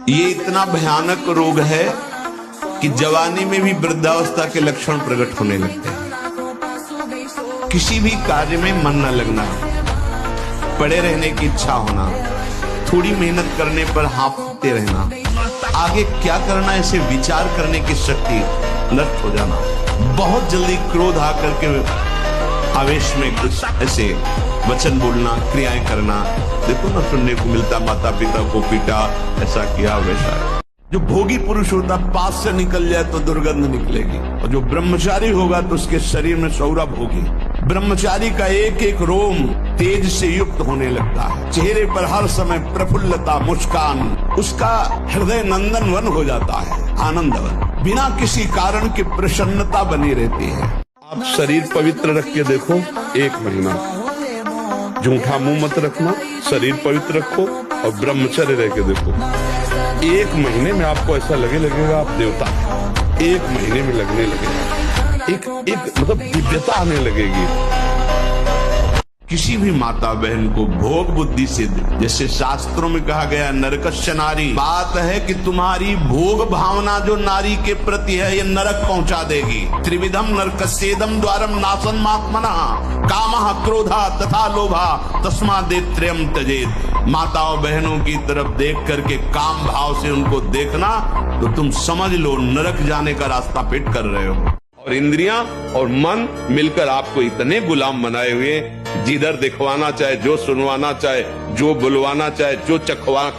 ये इतना भयानक रोग है कि जवानी में भी वृद्धावस्था के लक्षण प्रकट होने लगते हैं। किसी भी कार्य में मन न लगना, पड़े रहने की इच्छा होना, थोड़ी मेहनत करने पर हाँफते रहना, आगे क्या करना ऐसे विचार करने की शक्ति नष्ट हो जाना, बहुत जल्दी क्रोध आकर के आवेश में कुछ ऐसे वचन बोलना, क्रियाएं करना। देखो ना, सुनने को मिलता, माता पिता को पीटा, ऐसा किया, वैसा। जो भोगी पुरुष होता, पास से निकल जाए तो दुर्गंध निकलेगी, और जो ब्रह्मचारी होगा तो उसके शरीर में सौरभ होगी। ब्रह्मचारी का एक एक रोम तेज से युक्त होने लगता है, चेहरे पर हर समय प्रफुल्लता, मुस्कान, उसका हृदय नंदन वन हो जाता है, आनंदवन, बिना किसी कारण की प्रसन्नता बनी रहती है। आप शरीर पवित्र रख के देखो, 1 महीना झूठा मुंह मत रखना, शरीर पवित्र रखो और ब्रह्मचर्य रह के देखो। 1 महीने में आपको ऐसा लगेगा आप देवता हैं। 1 महीने में लगने लगेगा, एक मतलब दिव्यता आने लगेगी। किसी भी माता बहन को भोग बुद्धि से, जैसे शास्त्रों में कहा गया, नरकस्य नारी, बात है कि तुम्हारी भोग भावना जो नारी के प्रति है ये नरक पहुंचा देगी। त्रिविधम नरकस्येदम द्वारम नासन्मात्मना कामः क्रोधा तथा लोभा तस्मादेत्रयम् त्यजेत्। माताओं बहनों की तरफ देख करके काम भाव से उनको देखना तो तुम समझ लो नरक जाने का रास्ता फिट कर रहे हो। और इंद्रियां और मन मिलकर आपको इतने गुलाम बनाए हुए, जिधर दिखवाना चाहे, जो सुनवाना चाहे, जो बुलवाना चाहे, जो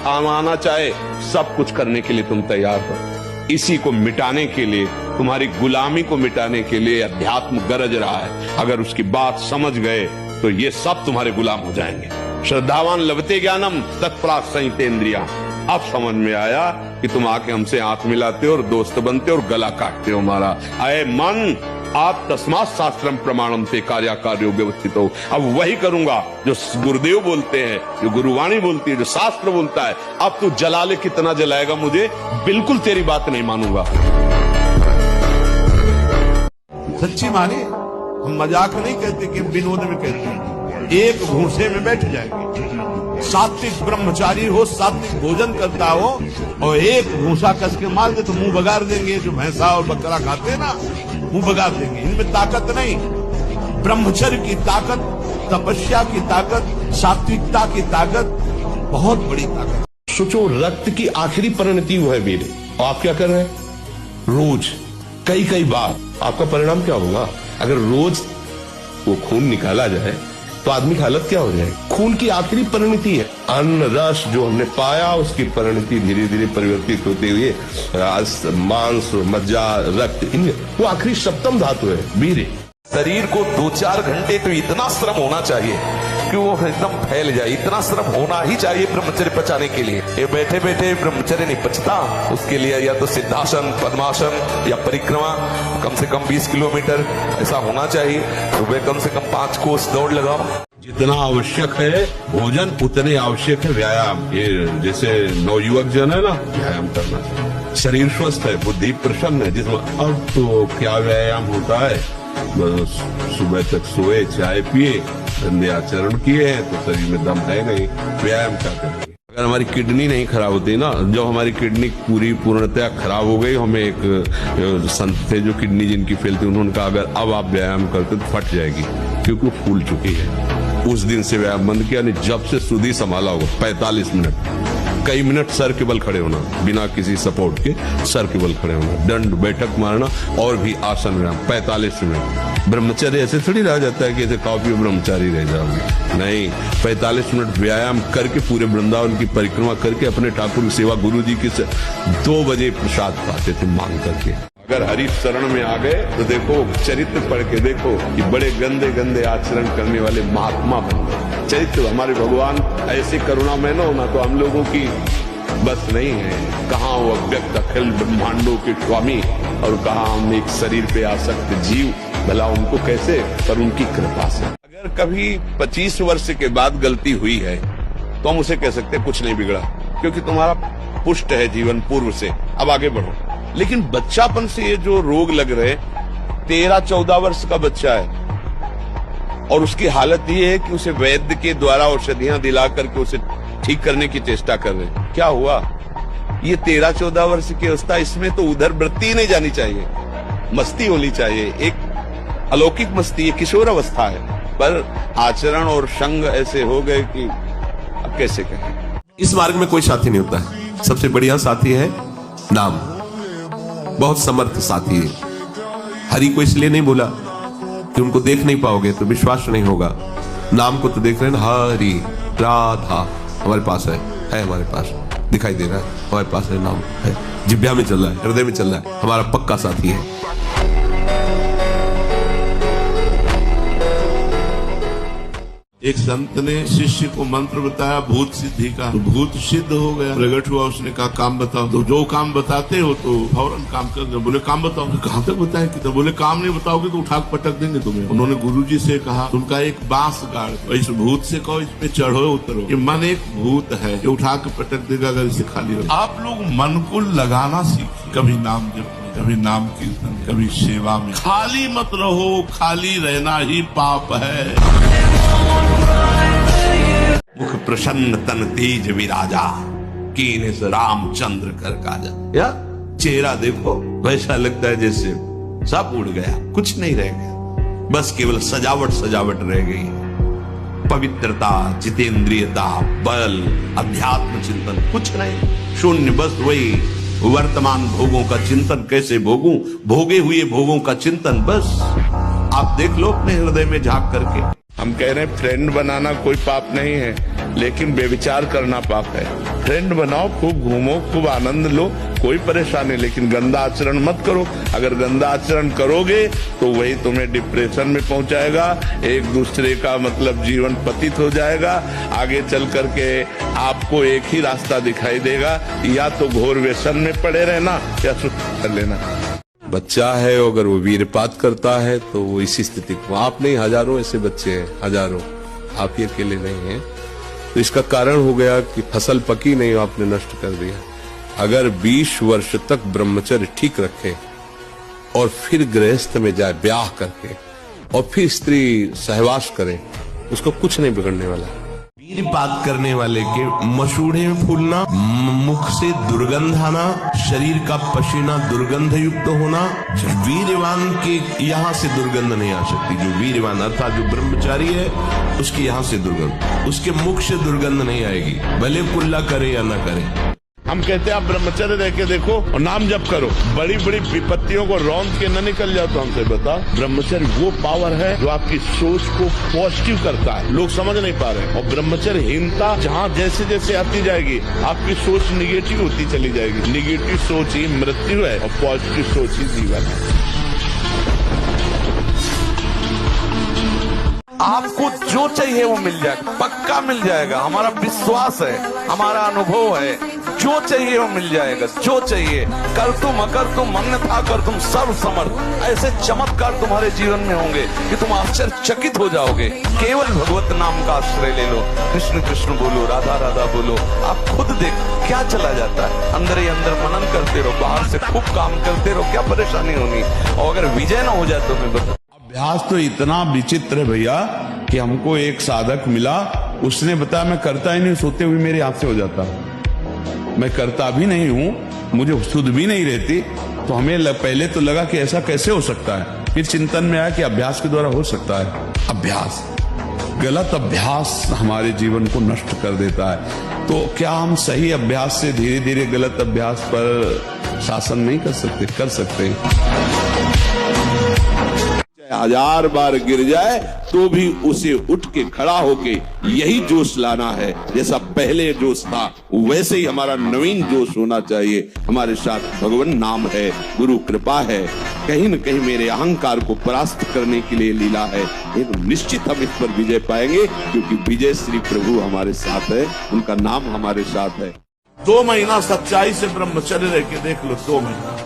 खावाना चाहे, सब कुछ करने के लिए तुम तैयार हो। इसी को मिटाने के लिए, तुम्हारी गुलामी को मिटाने के लिए अध्यात्म गरज रहा है। अगर उसकी बात समझ गए तो ये सब तुम्हारे गुलाम हो जाएंगे। श्रद्धावान लभते ज्ञानम तत्पराग संहितेन्द्रिया। अब समझ में आया कि तुम आके हमसे हाथ मिलाते हो और दोस्त बनते हो और गला काटते हो हमारा। अये मन, आप तस्मात् शास्त्रम प्रमाणम ते कार्याकार्यो व्यवस्थित हो। अब वही करूंगा जो गुरुदेव बोलते हैं, जो गुरुवाणी बोलती है, जो शास्त्र बोलता है। अब तू जला ले, कितना जलाएगा मुझे, बिल्कुल तेरी बात नहीं मानूंगा। सच्ची माने, हम मजाक नहीं कहते कि विनोद में कहते हैं। एक भूसे में बैठ जाएंगे, सात्विक ब्रह्मचारी हो, सात्विक भोजन करता हो, और एक भूसा कस के मार दे तो मुंह बगाड़ देंगे। जो भैंसा और बकरा खाते हैं ना, मुंह बगाड़ देंगे। इनमें ताकत नहीं, ब्रह्मचर्य की ताकत, तपस्या की ताकत, सात्विकता की ताकत, बहुत बड़ी ताकत। सोचो, रक्त की आखिरी परिणति वो है वीर, और आप क्या कर रहे हैं? रोज कई बार आपका परिणाम क्या होगा? अगर रोज वो खून निकाला जाए तो आदमी की हालत क्या हो जाए? खून की आखिरी परिणति है अन्न रस, जो हमने पाया उसकी परिणति धीरे धीरे परिवर्तित होते हुए मांस, मज्जा, रक्त, वो आखिरी सप्तम धातु है वीर। शरीर को 2-4 घंटे तो इतना श्रम होना चाहिए कि वो एकदम फैल जाए। इतना श्रम होना ही चाहिए ब्रह्मचर्य पचाने के लिए। ये बैठे बैठे ब्रह्मचर्य नहीं पचता, उसके लिए या तो सिद्धासन, पद्मासन या परिक्रमा कम से कम 20 किलोमीटर ऐसा होना चाहिए। सुबह कम से कम 5 कोस दौड़ लगाओ। जितना आवश्यक है भोजन, उतने आवश्यक है व्यायाम। ये जैसे नवयुवक जन है ना, व्यायाम करना चाहिए। शरीर स्वस्थ है, बुद्धि प्रसन्न है, जिसमें अब तो क्या व्यायाम होता है, सुबह तक सोए, चाय पिए, गंदे आचरण किए हैं तो शरीर में दम है नहीं, व्यायाम क्या करेंगे? अगर हमारी किडनी नहीं खराब होती ना, जब हमारी किडनी पूर्णतया खराब हो गई, हमें एक संत थे जो किडनी जिनकी फेल थी, उन्होंने कहा अगर अब आप व्यायाम करते तो फट जाएगी, क्योंकि वो फूल चुकी है। उस दिन से व्यायाम बंद किया, नहीं जब से सुधी संभाला होगा 45 मिनट, कई मिनट सर के बल खड़े होना, बिना किसी सपोर्ट के सर के बल खड़े होना, दंड बैठक मारना, और भी आसन व्यायाम 45 मिनट। ब्रह्मचर्य ऐसे थोड़ी रह जाता है कि ऐसे कॉपी ब्रह्मचारी रह जाओगे, नहीं। 45 मिनट व्यायाम करके पूरे वृंदावन की परिक्रमा करके अपने ठाकुर की सेवा, गुरु जी की 2 बजे प्रसाद पाते थे मांग करके। अगर हरि शरण में आ गए तो देखो, चरित्र पढ़ के देखो कि बड़े गंदे गंदे आचरण करने वाले महात्मा बन गए। चरित्र हमारे भगवान ऐसे करुणामय न होना तो हम लोगों की बस नहीं है। कहाँ वो अव्यक्त अखिल ब्रह्मांडों के स्वामी, और कहाँ हम एक शरीर पे आसक्त जीव, भला उनको कैसे? पर उनकी कृपा से। अगर कभी 25 वर्ष के बाद गलती हुई है तो हम उसे कह सकते हैं कुछ नहीं बिगड़ा, क्योंकि तुम्हारा पुष्ट है जीवन पूर्व से, अब आगे बढ़ो। लेकिन बच्चापन से ये जो रोग लग रहे, 13-14 वर्ष का बच्चा है और उसकी हालत ये है कि उसे वैद्य के द्वारा औषधियां दिला करके उसे ठीक करने की चेष्टा कर रहे हैं। क्या हुआ? ये 13-14 वर्ष की अवस्था, इसमें तो उधर वृत्ति ही नहीं जानी चाहिए, मस्ती होनी चाहिए, एक अलौकिक मस्ती, ये किशोर अवस्था है। पर आचरण और संग ऐसे हो गए कि अब कैसे कहें। इस मार्ग में कोई साथी नहीं होता है, सबसे बढ़िया साथी है नाम, बहुत समर्थ साथी है। हरि को इसलिए नहीं बोला कि उनको देख नहीं पाओगे तो विश्वास नहीं होगा। नाम को तो देख रहे हैं ना, हरि राधा हमारे पास है हमारे पास दिखाई दे रहा है, हमारे पास है, नाम है, जिह्वा में चल रहा है, हृदय में चल रहा है, हमारा पक्का साथी है। एक संत ने शिष्य को मंत्र बताया भूत सिद्धि का, तो भूत सिद्ध हो गया, प्रकट हुआ। उसने कहा काम बताओ, तो जो काम बताते हो तो फौरन काम कर दो। बोले काम बताओ, कहाँ तक बताए कि, तो बोले काम नहीं बताओगे तो उठा के पटक देंगे तुम्हें। उन्होंने गुरुजी से कहा तुमका एक बांस गाड़, इस भूत से कहो इस पे चढ़ो उतरो, ये मन एक भूत है, ये उठा के पटक देगा अगर इसे खाली हो। आप लोग मन को लगाना सीखिए, कभी नाम जप, कभी नाम कीर्तन, कभी सेवा में खाली मत रहो, खाली रहना ही पाप है। मुख प्रसन्न तन तेज विराजा, कीने से रामचंद्र कर काजा। या चेहरा देखो वैसा लगता है जैसे सब उड़ गया, कुछ नहीं रह गया, बस केवल सजावट सजावट रह गई। पवित्रता, जितेंद्रियता, बल, अध्यात्म चिंतन कुछ नहीं, शून्य। बस वही वर्तमान भोगों का चिंतन, कैसे भोगूं, भोगे हुए भोगों का चिंतन। बस आप देख लो अपने हृदय में झांक करके। हम कह रहे हैं फ्रेंड बनाना कोई पाप नहीं है, लेकिन बेविचार करना पाप है। फ्रेंड बनाओ, खूब घूमो, खूब आनंद लो, कोई परेशानी, लेकिन गंदा आचरण मत करो। अगर गंदा आचरण करोगे तो वही तुम्हें डिप्रेशन में पहुंचाएगा, एक दूसरे का मतलब जीवन पतित हो जाएगा। आगे चल करके आपको एक ही रास्ता दिखाई देगा, या तो घोर व्यसन में पड़े रहना या सुख कर लेना। बच्चा है, अगर वो वीरपात करता है तो वो इसी स्थिति को, आप नहीं हजारों ऐसे बच्चे हैं, हजारों, आप ही अकेले नहीं हैं। तो इसका कारण हो गया कि फसल पकी नहीं, आपने नष्ट कर दिया। अगर 20 वर्ष तक ब्रह्मचर्य ठीक रखे और फिर गृहस्थ में जाए ब्याह करके और फिर स्त्री सहवास करे, उसको कुछ नहीं बिगड़ने वाला। वीरपात करने वाले के मसूड़े में फूलना, मुख से दुर्गंध आना, शरीर का पसीना दुर्गंध युक्त होना, वीरवान के यहाँ से दुर्गंध नहीं आ सकती। जो वीरवान अर्थात जो ब्रह्मचारी है उसके यहाँ से दुर्गंध, उसके मुख से दुर्गंध नहीं आएगी, भले कुल्ला करे या न करे। हम कहते हैं आप ब्रह्मचर्य रह के देखो और नाम जप करो, बड़ी बड़ी विपत्तियों को रौंद के न निकल जाओ। तो हमसे बताओ, ब्रह्मचर्य वो पावर है जो आपकी सोच को पॉजिटिव करता है, लोग समझ नहीं पा रहे। और ब्रह्मचर्य हीनता जहाँ जैसे जैसे आती जाएगी, आपकी सोच निगेटिव होती चली जाएगी। निगेटिव सोच ही मृत्यु है और पॉजिटिव सोच ही जीवन है। आपको जो चाहिए वो मिल जाएगा, पक्का मिल जाएगा, हमारा विश्वास है, हमारा अनुभव है। जो चाहिए वो मिल जाएगा, जो चाहिए। कर तुम अकर तुम अन्यथा कर तुम सर्व समर्थ, ऐसे चमत्कार तुम्हारे जीवन में होंगे कि तुम आश्चर्यचकित हो जाओगे। केवल भगवत नाम का आश्रय ले लो, कृष्ण कृष्ण बोलो, राधा राधा बोलो, आप खुद देख क्या चला जाता है। अंदर ही अंदर मनन करते रहो, बाहर से खूब काम करते रहो, क्या परेशानी होनी। और अगर विजय ना हो जाए तो मैं बता। अभ्यास तो इतना विचित्र है भैया कि हमको एक साधक मिला, उसने बताया मैं करता ही नहीं, सोते हुए मेरे हाथ से हो जाता, मैं करता भी नहीं हूं, मुझे सुध भी नहीं रहती। तो हमें पहले तो लगा कि ऐसा कैसे हो सकता है, फिर चिंतन में आया कि अभ्यास के द्वारा हो सकता है। अभ्यास, गलत अभ्यास हमारे जीवन को नष्ट कर देता है। तो क्या हम सही अभ्यास से धीरे धीरे गलत अभ्यास पर शासन नहीं कर सकते? कर सकते। 1000 बार गिर जाए तो भी उसे उठ के खड़ा होके यही जोश लाना है। जैसा पहले जोश था वैसे ही हमारा नवीन जोश होना चाहिए। हमारे साथ भगवान नाम है, गुरु कृपा है, कहीं न कहीं मेरे अहंकार को परास्त करने के लिए लीला है। लेकिन निश्चित हम इस पर विजय पाएंगे, क्योंकि विजय श्री प्रभु हमारे साथ है, उनका नाम हमारे साथ है। 2 महीना सच्चाई से ब्रह्मचर्य रह के देख लो। 2 महीना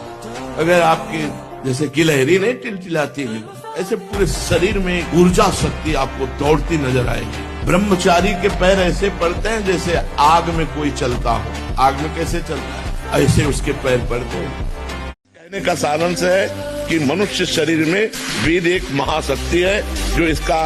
अगर आपकी जैसे गिलहरी नहीं टिलटिलाती है, ऐसे पूरे शरीर में ऊर्जा शक्ति आपको दौड़ती नजर आएगी। ब्रह्मचारी के पैर ऐसे पड़ते हैं जैसे आग में कोई चलता हो। आग में कैसे चलता है, ऐसे उसके पैर पड़ते हैं। कहने का सारांश है कि मनुष्य शरीर में वेद एक महाशक्ति है, जो इसका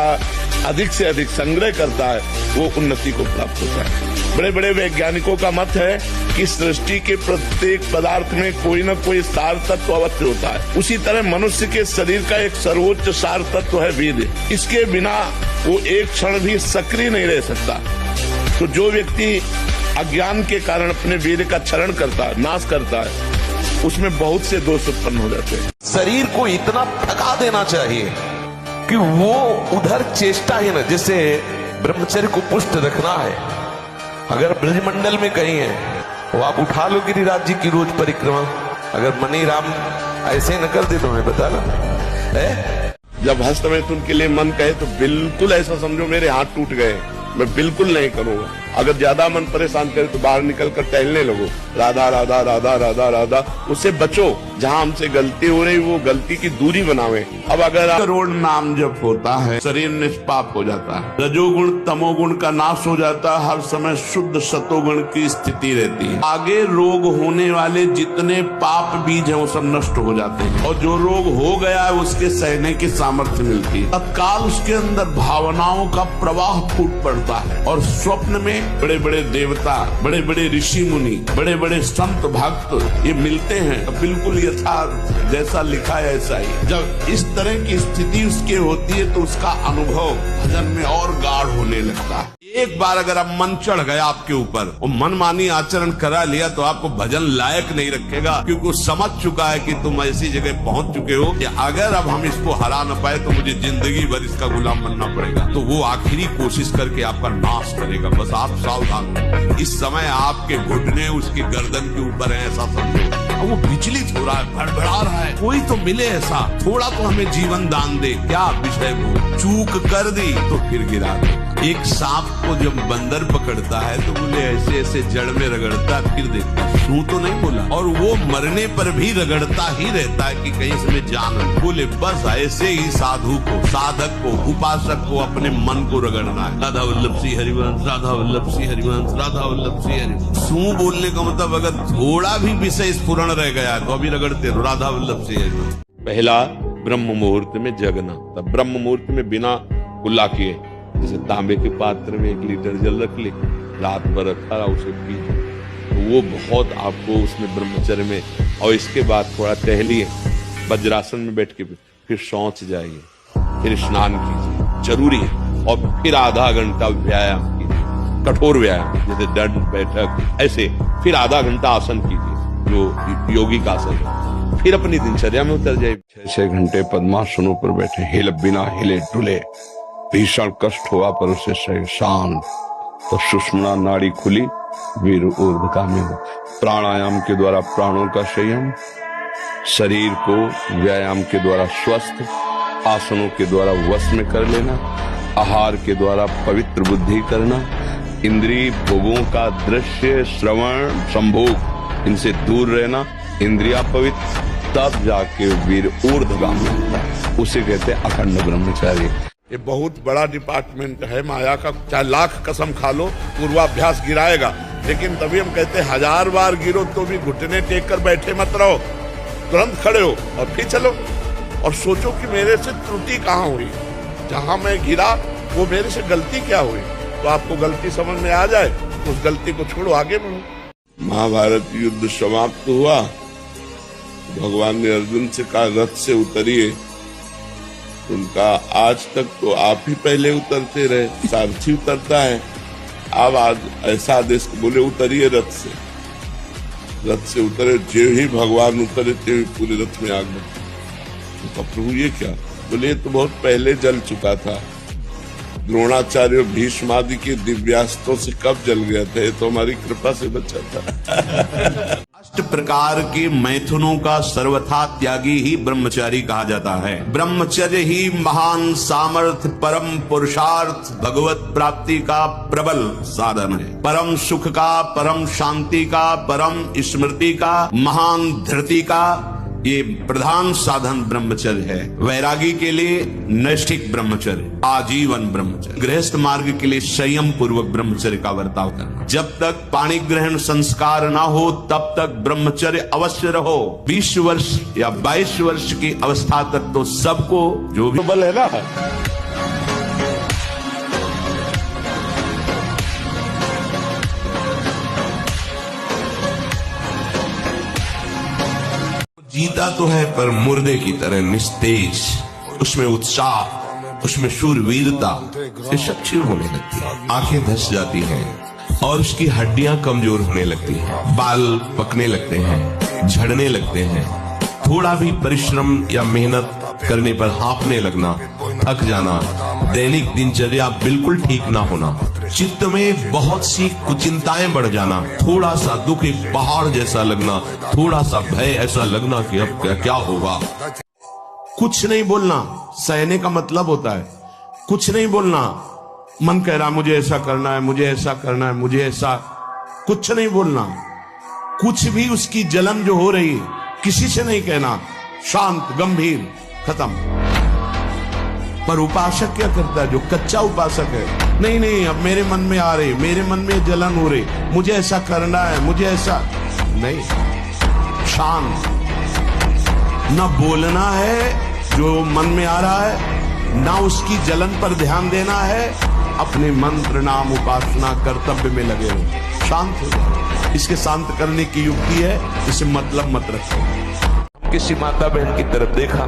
अधिक से अधिक संग्रह करता है वो उन्नति को प्राप्त होता है। बड़े बड़े वैज्ञानिकों का मत है कि सृष्टि के प्रत्येक पदार्थ में कोई न कोई सार तत्व अवश्य होता है। उसी तरह मनुष्य के शरीर का एक सर्वोच्च सार तत्व है वीर्य। इसके बिना वो एक क्षण भी सक्रिय नहीं रह सकता। तो जो व्यक्ति अज्ञान के कारण अपने वीर्य का क्षरण करता है, नाश करता है, उसमें बहुत से दोष उत्पन्न हो जाते हैं। शरीर को इतना थका देना चाहिए कि वो उधर चेष्टा ही न, जैसे ब्रह्मचर्य को पुष्ट रखना है। अगर ब्रजमंडल में कहीं है वो आप उठा लो गिरिराज जी की रोज परिक्रमा। अगर मनी राम ऐसे न कर दे तो मैं बता ना है? जब हस्तमैथुन के लिए मन कहे तो बिल्कुल ऐसा समझो मेरे हाथ टूट गए, मैं बिल्कुल नहीं करूंगा। अगर ज्यादा मन परेशान करे तो बाहर निकल कर टहलने लगो, राधा राधा राधा राधा राधा, उससे बचो। जहां हमसे गलती हो रही वो गलती की दूरी बनावे। अब अगर करोड़ नाम जप होता है, शरीर निष्पाप हो जाता है, रजोगुण तमोगुण का नाश हो जाता है, हर समय शुद्ध सतोगुण की स्थिति रहती है। आगे रोग होने वाले जितने पाप बीज हैं वो सब नष्ट हो जाते हैं, और जो रोग हो गया है उसके सहने की सामर्थ्य मिलती है। तत्काल उसके अंदर भावनाओं का प्रवाह फूट पड़ता है, और स्वप्न में बड़े बड़े देवता, बड़े बड़े ऋषि मुनि, बड़े बड़े संत भक्त ये मिलते हैं। बिल्कुल यथार्थ जैसा लिखा है ऐसा ही। जब इस तरह की स्थिति उसके होती है तो उसका अनुभव भजन में और गाढ़ होने लगता है। एक बार अगर अब मन चढ़ गया आपके ऊपर और मनमानी आचरण करा लिया तो आपको भजन लायक नहीं रखेगा, क्योंकि वो समझ चुका है कि तुम ऐसी जगह पहुंच चुके हो कि अगर अब हम इसको हरा न पाए तो मुझे जिंदगी भर इसका गुलाम बनना पड़ेगा। तो वो आखिरी कोशिश करके आपका नाश करेगा। बस आप सावधान। इस समय आपके घुटने उसकी गर्दन के ऊपर है ऐसा समझो। वो विचलित हो रहा है, भड़बड़ा रहा है, कोई तो मिले ऐसा, थोड़ा तो हमें जीवन दान दे। क्या विषय वो चूक कर दी तो फिर गिरा दे। एक सांप को जब बंदर पकड़ता है तो बोले ऐसे ऐसे जड़ में रगड़ता, फिर देखता सू तो नहीं बोला, और वो मरने पर भी रगड़ता ही रहता है कि कहीं इसमें जान। बोले बस ऐसे ही साधु को, साधक को, उपासक को अपने मन को रगड़ना है। राधा वल्लभ श्री हरिवंश, राधा वल्लभ श्री हरिवंश, राधा वल्लभ श्री हरिवंश। सू बोलने का मतलब अगर थोड़ा भी विषय स्फुरण रह गया तो अभी रगड़ते रहो राधा वल्लभ श्री हरिवंश। पहला ब्रह्म मुहूर्त में जगना। तब ब्रह्म मुहूर्त में बिना कुल्ला किए, जैसे तांबे के पात्र में 1 लीटर जल रख ले, रात भर रखा रहा, उसे पी, तो वो बहुत आपको उसमें ब्रह्मचर्य में। और इसके बाद थोड़ा टहलिए, वज्रासन में बैठ के फिर शौच जाइए, फिर स्नान कीजिए, जरूरी है। और फिर आधा घंटा व्यायाम कीजिए, कठोर व्यायाम जैसे दंड बैठक, ऐसे फिर आधा घंटा आसन कीजिए जो योगी का आसन है। फिर अपनी दिनचर्या में उतर जाए। 6 घंटे पद्मासनों पर बैठे, हिल बिना हिले डुले, भीषण कष्ट हुआ पर उसे शरीर शांत, तो सुषुम्ना नाड़ी खुली, वीर ऊर्ध्वगामी हो। प्राणायाम के द्वारा प्राणों का संयम, शरीर को व्यायाम के द्वारा स्वस्थ, आसनों के द्वारा वश में कर लेना, आहार के द्वारा पवित्र बुद्धि करना, इंद्रिय भोगों का दृश्य श्रवण संभोग इनसे दूर रहना, इंद्रिया पवित्र, तब जाके वीर ऊर्ध्वगामी होता है। उसे कहते हैं अखंड ब्रह्मचारी। ये बहुत बड़ा डिपार्टमेंट है माया का। चाहे लाख कसम खा लो, पूर्वाभ्यास गिराएगा, लेकिन तभी हम कहते हैं 1000 बार गिरो तो भी घुटने टेक कर बैठे मत रहो, तुरंत खड़े हो और फिर चलो और सोचो कि मेरे से त्रुटि कहाँ हुई, जहां मैं गिरा वो मेरे से गलती क्या हुई। तो आपको गलती समझ में आ जाए तो उस गलती को छोड़ो, आगे बढ़ो। महाभारत युद्ध समाप्त हुआ, भगवान ने अर्जुन से कहा रथ से उतरिए। उनका आज तक तो आप ही पहले उतरते रहे, सारथी उतरता है, अब आज ऐसा आदेश बोले उतरिए रथ से। रथ से उतरे, जो ही भगवान उतरे त्यों ही पूरे रथ में आग लगी। तो प्रभु ये क्या? बोले तो बहुत पहले जल चुका था, द्रोणाचार्य भीष्म आदि के दिव्यास्त्रों से कब जल गया था, ये तो हमारी कृपा से बचा था। 8 प्रकार के मैथुनों का सर्वथा त्यागी ही ब्रह्मचारी कहा जाता है। ब्रह्मचर्य ही महान सामर्थ्य, परम पुरुषार्थ, भगवत प्राप्ति का प्रबल साधन है। परम सुख का, परम शांति का, परम स्मृति का, महान धृति का ये प्रधान साधन ब्रह्मचर्य है। वैरागी के लिए नैष्ठिक ब्रह्मचर्य, आजीवन ब्रह्मचर्य। गृहस्थ मार्ग के लिए संयम पूर्वक ब्रह्मचर्य का बर्ताव करना। जब तक पाणी ग्रहण संस्कार ना हो तब तक ब्रह्मचर्य अवश्य रहो। 20 वर्ष या 22 वर्ष की अवस्था तक तो सबको जो भी बल है ना, जीता तो है पर मुर्दे की तरह निस्तेज, उसमें उत्साह, उसमें शूरवीरता, ये सब क्षीण होने लगती है। आंखें धस जाती हैं और उसकी हड्डियां कमजोर होने लगती हैं, बाल पकने लगते हैं, झड़ने लगते हैं। थोड़ा भी परिश्रम या मेहनत करने पर हाँफने लगना, थक जाना, दैनिक दिनचर्या बिल्कुल ठीक ना होना, चित्त में बहुत सी कुचिंताएं बढ़ जाना, थोड़ा सा दुख एक पहाड़ जैसा लगना, थोड़ा सा भय ऐसा लगना कि अब क्या होगा। कुछ नहीं बोलना सहने का मतलब होता है। कुछ नहीं बोलना, मन कह रहा मुझे ऐसा करना है, मुझे ऐसा करना है, मुझे ऐसा, कुछ नहीं बोलना। कुछ भी उसकी जलन जो हो रही है किसी से नहीं कहना, शांत गंभीर, खत्म। पर उपासक क्या करता है, जो कच्चा उपासक है, नहीं नहीं अब मेरे मन में आ रही, मेरे मन में जलन हो रही, मुझे ऐसा करना है, मुझे ऐसा नहीं। शांत, न बोलना है जो मन में आ रहा है, ना उसकी जलन पर ध्यान देना है, अपने मंत्र नाम उपासना कर्तव्य में लगे रहो, शांत हो जाओ। इसके शांत करने की युक्ति है, इसे मतलब मत रखो। किसी माता बहन की तरफ देखा,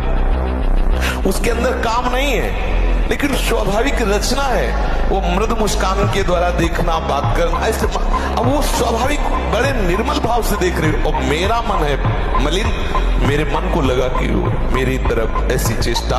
उसके अंदर काम नहीं है लेकिन स्वाभाविक रचना है, वो मृदु मुस्कान के द्वारा देखना, बात करना, ऐसे अब वो स्वाभाविक बड़े निर्मल भाव से देख रहे हो। और मेरा मन है मलिन, मेरे मन को लगा कि मेरी तरफ ऐसी चेष्टा,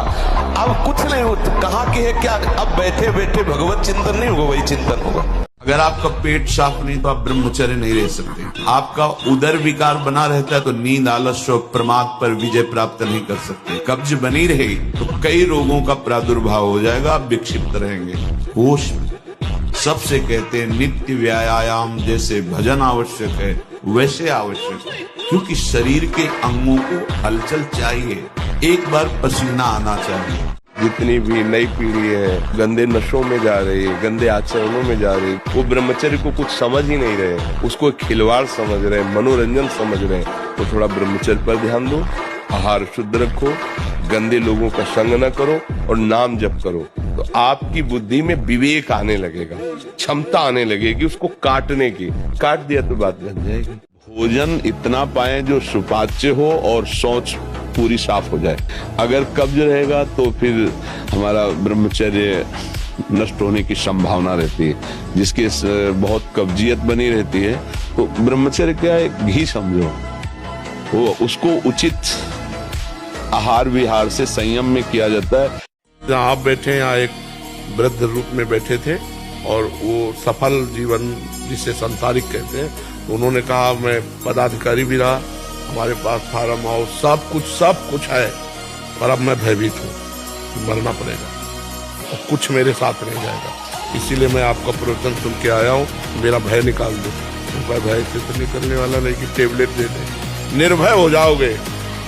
अब कुछ नहीं हो, कहाँ की है क्या, अब बैठे बैठे भगवत चिंतन नहीं होगा, वही चिंतन होगा। अगर आपका पेट साफ नहीं तो आप ब्रह्मचर्य नहीं रह सकते। आपका उदर विकार बना रहता है तो नींद, आलस्य और प्रमाद पर विजय प्राप्त नहीं कर सकते। कब्ज बनी रहेगी तो कई रोगों का प्रादुर्भाव हो जाएगा, आप विक्षिप्त रहेंगे। होश में सबसे कहते हैं नित्य व्यायाम जैसे भजन आवश्यक है वैसे आवश्यक है, क्योंकि शरीर के अंगों को हलचल चाहिए, एक बार पसीना आना चाहिए। जितनी भी नई पीढ़ी है गंदे नशों में जा रही है, गंदे आचरणों में जा रही है, वो ब्रह्मचर्य को कुछ समझ ही नहीं रहे, उसको एक खिलवाड़ समझ रहे, मनोरंजन समझ रहे। तो थोड़ा ब्रह्मचर्य पर ध्यान दो, आहार शुद्ध रखो, गंदे लोगों का संग न करो और नाम जप करो, तो आपकी बुद्धि में विवेक आने लगेगा, क्षमता आने लगेगी उसको काटने की। काट दिया तो बात बन जाएगी। भोजन इतना पाए जो सुपाच्य हो और सोच पूरी साफ हो जाए। अगर कब्ज रहेगा तो फिर हमारा ब्रह्मचर्य नष्ट होने की संभावना रहती है। जिसकी बहुत कब्जियत बनी रहती है तो ब्रह्मचर्य क्या है, घी समझो, वो उसको उचित आहार विहार से संयम में किया जाता है। जहाँ आप बैठे, यहाँ एक वृद्ध रूप में बैठे थे और वो सफल जीवन जिसे संसारिक कहते हैं, तो उन्होंने कहा मैं पदाधिकारी भी रहा, हमारे पास फार्म हाउस सब कुछ है, पर अब मैं भयभीत हूँ, मरना पड़ेगा और कुछ मेरे साथ रह जाएगा, इसीलिए मैं आपका प्रवचन सुन के आया हूँ, मेरा भय निकाल दो। भय से तो निकलने वाला नहीं कि टेबलेट दे दे। निर्भय हो जाओगे,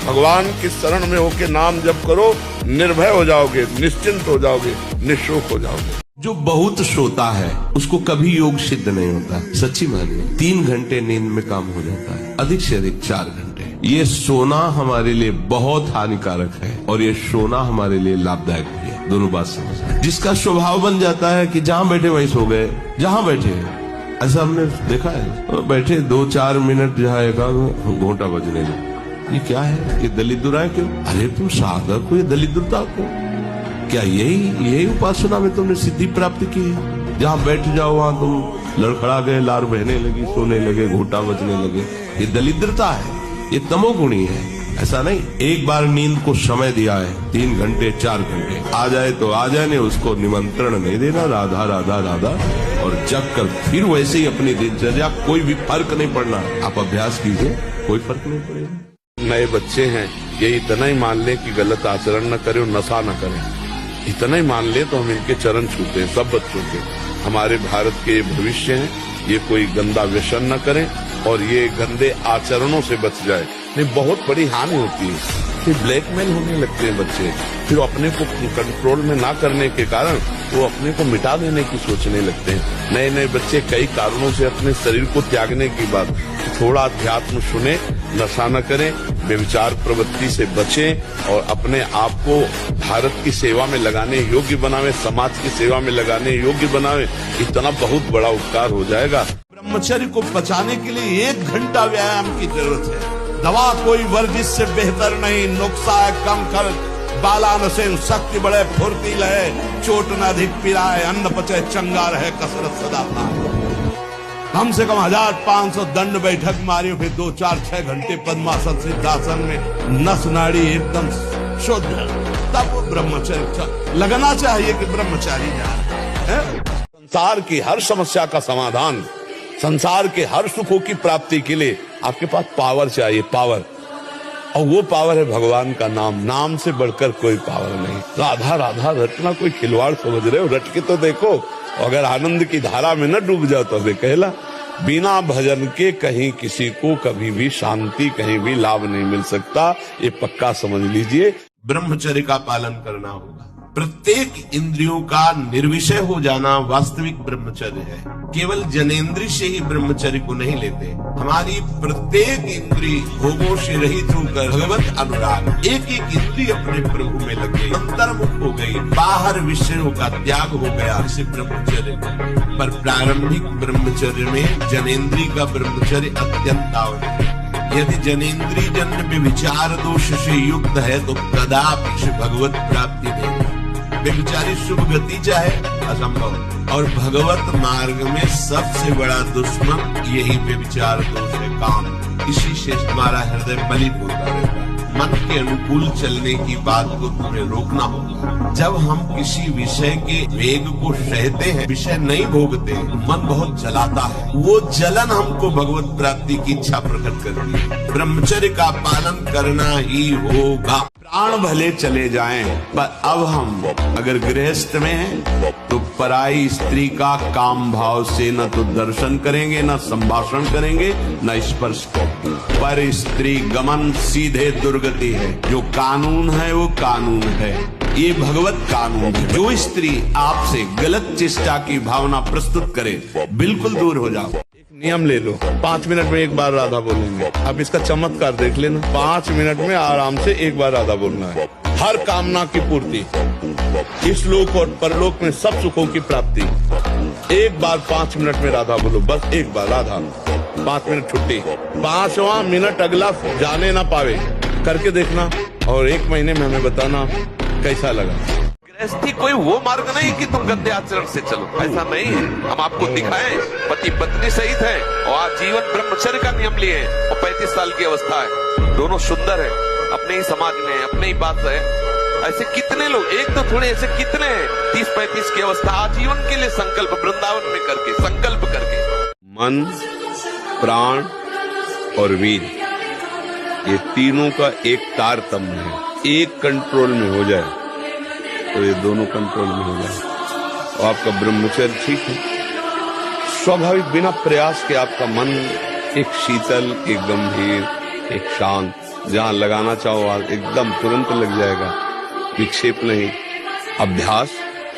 भगवान की शरण में होके नाम जप करो, निर्भय हो जाओगे, निश्चिंत हो जाओगे, निःशोक हो जाओगे। जो बहुत सोता है उसको कभी योग सिद्ध नहीं होता। सच्ची मानिए 3 घंटे नींद में काम हो जाता है, अधिक से अधिक 4 घंटे। ये सोना हमारे लिए बहुत हानिकारक है और ये सोना हमारे लिए लाभदायक भी है, दोनों बात समझना। जिसका स्वभाव बन जाता है कि जहाँ बैठे वहीं सो गए, जहाँ बैठे, ऐसा हमने देखा है। तो बैठे 2-4 मिनट जहाँ एक घंटा बजने लगे, ये क्या है, ये दलिद्र क्यों? अरे तुम साधक हो, ये दलिद्रता क्यों? क्या यही उपासना में तुमने सिद्धि प्राप्त की है? जहाँ बैठ जाओ वहां तुम लड़खड़ा गए, लार बहने लगी, सोने लगे, घोटा बजने लगे, ये दलिद्रता है, ये तमोगुणी है। ऐसा नहीं, एक बार नींद को समय दिया है 3 घंटे 4 घंटे, आ जाए तो आ जाए, नहीं उसको निमंत्रण नहीं देना, राधा राधा राधा, और जग कर फिर वैसे ही अपनी दिनचर्या, कोई भी फर्क नहीं पड़ना। आप अभ्यास कीजिए, कोई फर्क नहीं पड़ेगा। नए बच्चे हैं, ये इतना ही मान ले कि गलत आचरण न करें और नशा न करें, इतना ही मान ले तो हम इनके चरण छूते हैं, सब बच्चों के। हमारे भारत के भविष्य हैं, ये कोई गंदा व्यसन न करें और ये गंदे आचरणों से बच जाए, नहीं बहुत बड़ी हानि होती है। फिर ब्लैकमेल होने लगते हैं बच्चे, फिर अपने को कंट्रोल में ना करने के कारण वो अपने को मिटा देने की सोचने लगते हैं। नए नए बच्चे कई कारणों से अपने शरीर को त्यागने की बात, थोड़ा अध्यात्म सुने, नशा न करें, व्यभिचार प्रवृत्ति से बचें और अपने आप को भारत की सेवा में लगाने योग्य बनावे, समाज की सेवा में लगाने योग्य बनावे, इतना बहुत बड़ा उपकार हो जाएगा। ब्रह्मचर्य को बचाने के लिए 1 घंटा व्यायाम की जरूरत है। दवा कोई वर्जिश से बेहतर नहीं, नुक्सा है कम खर्च, बालान से शक्ति बढ़े, फुर्ती लहे, चोट न अधिक पिराए, अन्न पचे, चंगा रहे, कसरत सदा पाए। कम से कम 1500 दंड बैठक मारी, फिर 2, 4, 6 घंटे पद्मासन सिद्धासन में नस नाड़ी एकदम शुद्ध, तब वो ब्रह्मचर्य लगना चाहिए कि ब्रह्मचारी जाए। संसार की हर समस्या का समाधान, संसार के हर सुखों की प्राप्ति के लिए आपके पास पावर चाहिए, पावर। और वो पावर है भगवान का नाम। नाम से बढ़कर कोई पावर नहीं। राधा राधा रटना कोई खिलवाड़ समझ रहे हो? रट के तो देखो, अगर आनंद की धारा में न डूब जाओ तो कहला बिना भजन के कहीं किसी को कभी भी शांति, कहीं भी लाभ नहीं मिल सकता। ये पक्का समझ लीजिए। ब्रह्मचर्य का पालन करना होगा। प्रत्येक इंद्रियों का निर्विषय हो जाना वास्तविक ब्रह्मचर्य है। केवल जनेंद्रिय से ही ब्रह्मचर्य को नहीं लेते। हमारी प्रत्येक इंद्रिय भोगों से रहित होकर भगवत अनुराग, एक एक इंद्रिय अपने प्रभु में लग गई, अंतर्मुख हो गई, बाहर विषयों का त्याग हो गया, इसे ब्रह्मचर्य। पर प्रारंभिक ब्रह्मचर्य में जनेंद्रिय का ब्रह्मचर्य अत्यंत आवश्यक है। यदि जनेंद्रिय जन्म में विचार दोष से युक्त है तो कदापि भगवत प्राप्ति नहीं। व्यभिचारी शुभ गति चाहे असंभव। और भगवत मार्ग में सबसे बड़ा दुश्मन यही व्यभिचार दोष है, काम। इसी से हमारा हृदय मलिन होता रहता है। मन के अनुकूल चलने की बात को तुम्हें रोकना होगा। जब हम किसी विषय के वेग को सहते हैं, विषय नहीं भोगते, मन बहुत जलाता है। वो जलन हमको भगवत प्राप्ति की इच्छा प्रकट करती है। ब्रह्मचर्य का पालन करना ही होगा। प्राण भले चले जाएं, पर अब हम अगर गृहस्थ में हैं तो पराई स्त्री का काम भाव से न तो दर्शन करेंगे, न संभाषण करेंगे, न स्पर्श। पर स्त्री गमन सीधे दुर्गति है। जो कानून है वो कानून है, ये भगवत कानून है। जो स्त्री आपसे गलत चेष्टा की भावना प्रस्तुत करे, बिल्कुल दूर हो जाओ। नियम ले लो, 5 मिनट में एक बार राधा बोलेंगे। अब इसका चमत्कार देख लेना। 5 मिनट में आराम से एक बार राधा बोलना है। हर कामना की पूर्ति, इस लोक और परलोक में सब सुखों की प्राप्ति। एक बार 5 मिनट में राधा बोलो, बस एक बार राधा। 5 मिनट छुट्टी। 5वां मिनट अगला जाने ना पावे, करके देखना और 1 महीने में हमें बताना कैसा लगा। गृहस्थी कोई वो मार्ग नहीं कि तुम गंदे आचरण से चलो, ऐसा नहीं है। हम आपको दिखाएं, पति पत्नी सहित है और आजीवन ब्रह्मचर्य का नियम लिए हैं और 35 साल की अवस्था है, दोनों सुंदर है, अपने ही समाज में, अपने ही बात है। ऐसे कितने लोग, एक तो थोड़े, ऐसे कितने हैं 30-35 की अवस्था, आजीवन के लिए संकल्प वृंदावन में करके, संकल्प करके। मन, प्राण और वीर, ये तीनों का एक तारतम्य है। एक कंट्रोल में हो जाए तो ये दोनों कंट्रोल में हो जाए और आपका ब्रह्मचर्य ठीक है। स्वाभाविक बिना प्रयास के आपका मन एक शीतल, एक गंभीर, एक शांत, जहां लगाना चाहो एकदम तुरंत लग जाएगा। विक्षेप नहीं, अभ्यास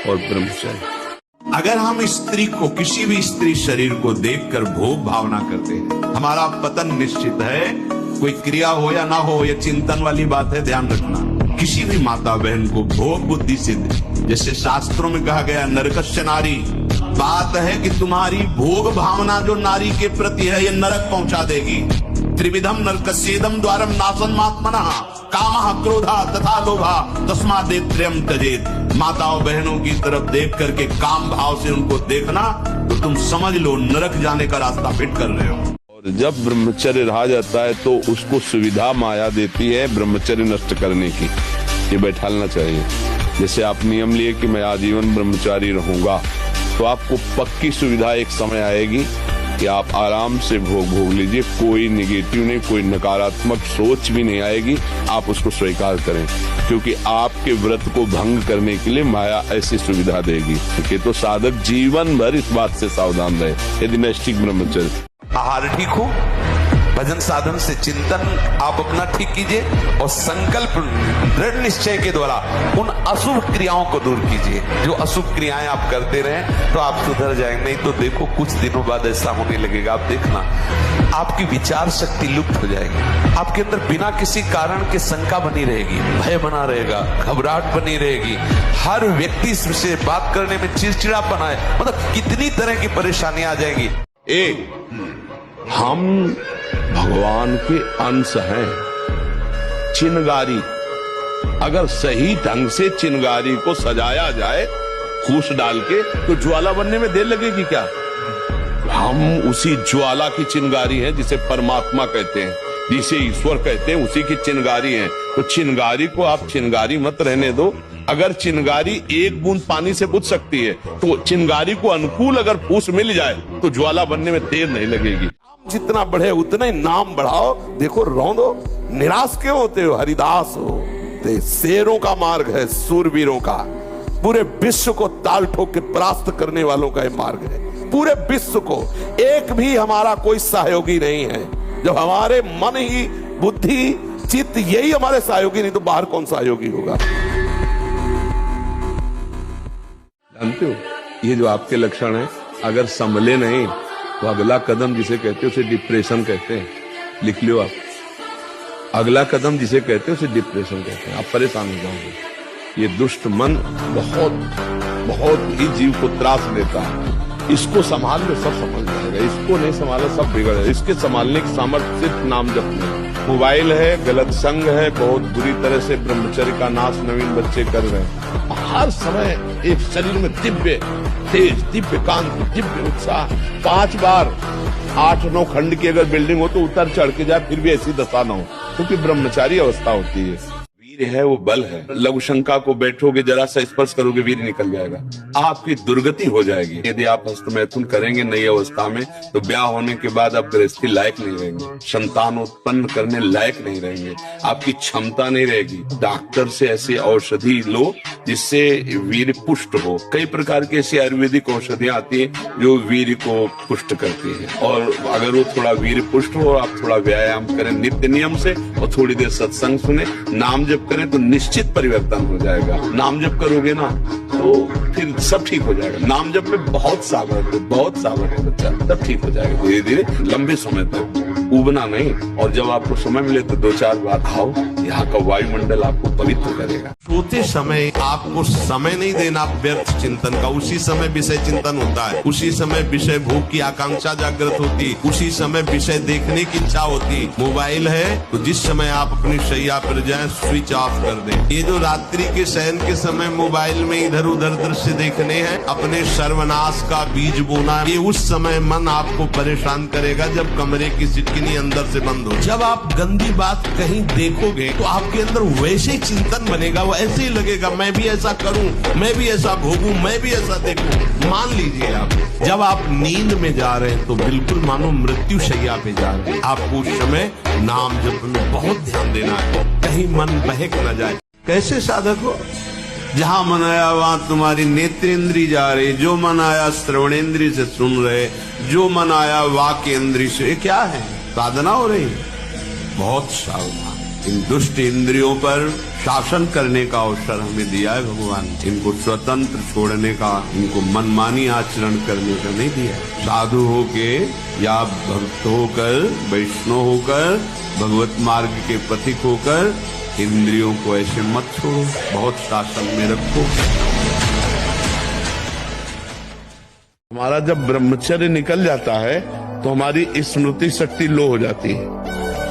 और ब्रह्मचर्य। अगर हम स्त्री को, किसी भी स्त्री शरीर को देखकर भोग भावना करते हैं, हमारा पतन निश्चित है। कोई क्रिया हो या ना हो, ये चिंतन वाली बात है, ध्यान रखना। किसी भी माता बहन को भोग बुद्धि सिद्ध, जैसे शास्त्रों में कहा गया नरकस्य नारी, बात है कि तुम्हारी भोग भावना जो नारी के प्रति है, ये नरक पहुंचा देगी। त्रिविधम नरकस्येदम द्वारम नासन्मात्मनः कामः क्रोधः तथा लोभः तस्मादेत्रयम् त्यजेत्। माताओं बहनों की तरफ देख करके काम भाव से उनको देखना तो तुम समझ लो नरक जाने का रास्ता फिट कर रहे हो। जब ब्रह्मचर्य रहा जाता है तो उसको सुविधा माया देती है ब्रह्मचर्य नष्ट करने की। ये बैठालना चाहिए। जैसे आप नियम लिए कि मैं आजीवन ब्रह्मचारी रहूंगा, तो आपको पक्की सुविधा एक समय आएगी कि आप आराम से भोग लीजिए। कोई निगेटिव नहीं, कोई नकारात्मक सोच भी नहीं आएगी। आप उसको स्वीकार करें, क्योंकि आपके व्रत को भंग करने के लिए माया ऐसी सुविधा देगी। कि तो साधक जीवन भर इस बात से सावधान रहे यदि नैष्ठिक ब्रह्मचर्य। आहार ठीक हो, भजन साधन से चिंतन आप अपना ठीक कीजिए और संकल्प दृढ़ निश्चय के द्वारा उन अशुभ क्रियाओं को दूर कीजिए। जो अशुभ क्रियाएं आप करते रहे तो आप सुधर जाएंगे। नहीं तो देखो कुछ दिनों बाद ऐसा होने लगेगा, आप देखना आपकी विचार शक्ति लुप्त हो जाएगी। आपके अंदर बिना किसी कारण के शंका बनी रहेगी, भय बना रहेगा, घबराहट बनी रहेगी। हर व्यक्ति से बात करने में चिड़चिड़ापन आए, मतलब कितनी तरह की परेशानियां आ जाएंगी। एक, हम भगवान के अंश हैं। चिनगारी, अगर सही ढंग से चिनगारी को सजाया जाए फूस डाल के, तो ज्वाला बनने में देर लगेगी क्या? हम उसी ज्वाला की चिनगारी हैं जिसे परमात्मा कहते हैं, जिसे ईश्वर कहते हैं, उसी की चिनगारी हैं। तो चिनगारी को आप चिनगारी मत रहने दो। अगर चिनगारी एक बूंद पानी से बुझ सकती है, तो चिनगारी को अनुकूल अगर फूस मिल जाए तो ज्वाला बनने में देर नहीं लगेगी। जितना बढ़े उतना ही नाम बढ़ाओ। देखो रौंदो, निराश क्यों होते हो? हरिदास हो, ते शेरों का मार्ग है, सूरवीरों का। पूरे विश्व को ताल ठोक के परास्त करने वालों का ये मार्ग है। पूरे विश्व को, एक भी हमारा कोई सहयोगी नहीं है। जब हमारे मन ही, बुद्धि, चित्त यही हमारे सहयोगी, नहीं तो बाहर कौन सहयोगी होगा? जानते हो, ये जो आपके लक्षण है, अगर संभले नहीं तो अगला कदम जिसे कहते हैं उसे डिप्रेशन कहते हैं। लिख लो आप, अगला कदम जिसे कहते हैं उसे डिप्रेशन कहते हैं। आप परेशान हो जाओगे। ये दुष्ट मन बहुत बहुत ही जीव को त्रास देता है। इसको संभाल लो, सब समझ जाएगा। इसको नहीं संभाला, सब बिगड़ जाएगा। इसके संभालने की सामर्थ्य सिर्फ नाम जप में। मोबाइल है, गलत संग है, बहुत बुरी तरह से ब्रह्मचर्य का नाश नवीन बच्चे कर रहे हैं। हर समय एक शरीर में दिव्य तेज, दिव्य कांति, दिव्य उत्साह। 5 बार 8-9 खंड की अगर बिल्डिंग हो तो उतर चढ़ के जाए, फिर भी ऐसी दशा न हो, क्योंकि ब्रह्मचारी अवस्था होती है। वीर है वो बल है। लघु शंका को बैठोगे, जरा सा स्पर्श करोगे, वीर निकल जाएगा। आपकी दुर्गति हो जाएगी यदि आप हस्तमैथुन करेंगे नई अवस्था में। तो ब्याह होने के बाद आप गृहस्थी लायक नहीं रहेंगे, संतान उत्पन्न करने लायक नहीं रहेंगे, आपकी क्षमता नहीं रहेगी। डॉक्टर से ऐसी औषधि लो जिससे वीर पुष्ट हो। कई प्रकार की ऐसी आयुर्वेदिक औषधियां आती है जो वीर को पुष्ट करती है। और अगर वो थोड़ा वीर पुष्ट हो, आप थोड़ा व्यायाम करें नित्य नियम से, और थोड़ी देर सत्संग सुने, नाम जप करें, तो निश्चित परिवर्तन हो जाएगा। नाम जप करोगे ना तो फिर सब ठीक हो जाएगा। नाम जप में बहुत सावर है बच्चा, सब ठीक हो जाएगा धीरे धीरे, लंबे समय तक। उबना नहीं। और जब आपको समय मिले तो 2-4 बार आओ, यहाँ का वायुमंडल आपको पवित्र करेगा। सोते समय आपको समय नहीं देना व्यर्थ चिंतन का। उसी समय विषय चिंतन होता है, उसी समय विषय भोग की आकांक्षा जागृत होती, उसी समय विषय देखने की इच्छा होती। मोबाइल है तो जिस समय आप अपनी शैया पर जाएं, स्विच ऑफ कर दें। ये जो रात्रि के शयन के समय मोबाइल में इधर उधर दृश्य देखने हैं, अपने सर्वनाश का बीज बोना, ये उस समय मन आपको परेशान करेगा जब कमरे की सिटकिनी अंदर से बंद हो। जब आप गंदी बात कहीं देखोगे तो आपके अंदर वैसे ही चिंतन बनेगा, वो ऐसे ही लगेगा, मैं भी ऐसा करूं, मैं भी ऐसा भोगूं, मैं भी ऐसा देखूं। मान लीजिए आप जब आप नींद में जा रहे हैं तो बिल्कुल मानो मृत्यु शैया पे जा रहे हैं। आपको उस समय नाम जप में बहुत ध्यान देना है, कहीं मन बहक न जाए। कैसे साधक हो? जहां मन आया वहां तुम्हारी नेत्रेंद्री जा रही, जो मन आया श्रवणेंद्री से सुन रहे, जो मन आया वाक्येंद्री से। ये क्या है? साधना हो रही है। बहुत सावधान। इन दुष्ट इंद्रियों पर शासन करने का अवसर हमें दिया है भगवान। इनको स्वतंत्र छोड़ने का, इनको मनमानी आचरण करने का नहीं दिया। साधु होके या भक्त होकर, वैष्णव होकर, भगवत मार्ग के पथिक होकर इंद्रियों को ऐसे मत छोड़ो, बहुत शासन में रखो। हमारा जब ब्रह्मचर्य निकल जाता है तो हमारी स्मृति शक्ति लो हो जाती है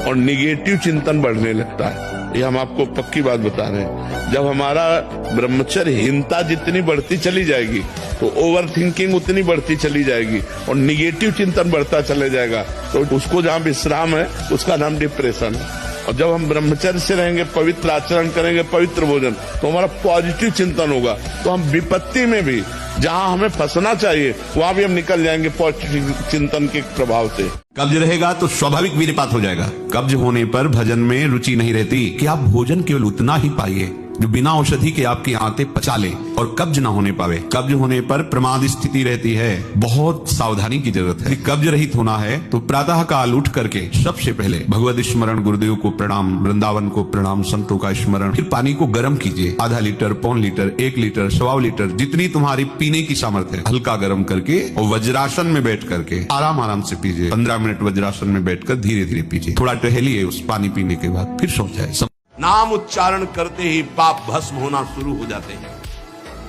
और निगेटिव चिंतन बढ़ने लगता है। ये हम आपको पक्की बात बता रहे हैं। जब हमारा ब्रह्मचर्यहीनता जितनी बढ़ती चली जाएगी तो ओवर थिंकिंग उतनी बढ़ती चली जाएगी और निगेटिव चिंतन बढ़ता चले जाएगा। तो उसको जहाँ विश्राम है उसका नाम डिप्रेशन है। और जब हम ब्रह्मचर्य से रहेंगे, पवित्र आचरण करेंगे, पवित्र भोजन, तो हमारा पॉजिटिव चिंतन होगा। तो हम विपत्ति में भी, जहां हमें फंसना चाहिए वहां भी हम निकल जाएंगे पॉजिटिव चिंतन के प्रभाव से। कब्ज रहेगा तो स्वाभाविक वीर्यपात हो जाएगा। कब्ज होने पर भजन में रुचि नहीं रहती कि आप भोजन केवल उतना ही पाइए जो बिना औषधि के आपकी आंतें पचा ले और कब्ज ना होने पावे। कब्ज होने पर प्रमाद स्थिति रहती है। बहुत सावधानी की जरूरत है। कब्ज रहित होना है तो प्रातः काल उठ करके सबसे पहले भगवत स्मरण, गुरुदेव को प्रणाम, वृंदावन को प्रणाम, संतों का स्मरण। फिर पानी को गर्म कीजिए, आधा लीटर, 1.25 लीटर, 1 लीटर, 1.25 लीटर, जितनी तुम्हारी पीने की सामर्थ्य है, हल्का गर्म करके और वज्रासन में बैठ करके आराम आराम से पीजिए। 15 मिनट वज्रासन में बैठकर धीरे धीरे पीजिए। थोड़ा टहलिए उस पानी पीने के बाद, फिर सो जाए। नाम उच्चारण करते ही पाप भस्म होना शुरू हो जाते हैं।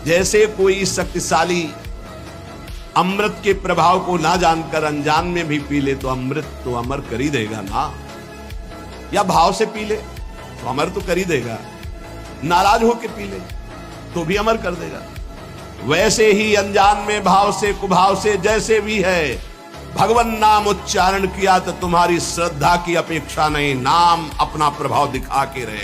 जैसे कोई शक्तिशाली अमृत के प्रभाव को ना जानकर अनजान में भी पी ले तो अमृत तो अमर कर ही देगा ना। या भाव से पी ले तो अमर तो कर ही देगा, नाराज होके पी ले तो भी अमर कर देगा। वैसे ही अनजान में भाव से कुभाव से जैसे भी है, भगवान नाम उच्चारण किया तो तुम्हारी श्रद्धा की अपेक्षा नहीं, नाम अपना प्रभाव दिखा के रहेगा।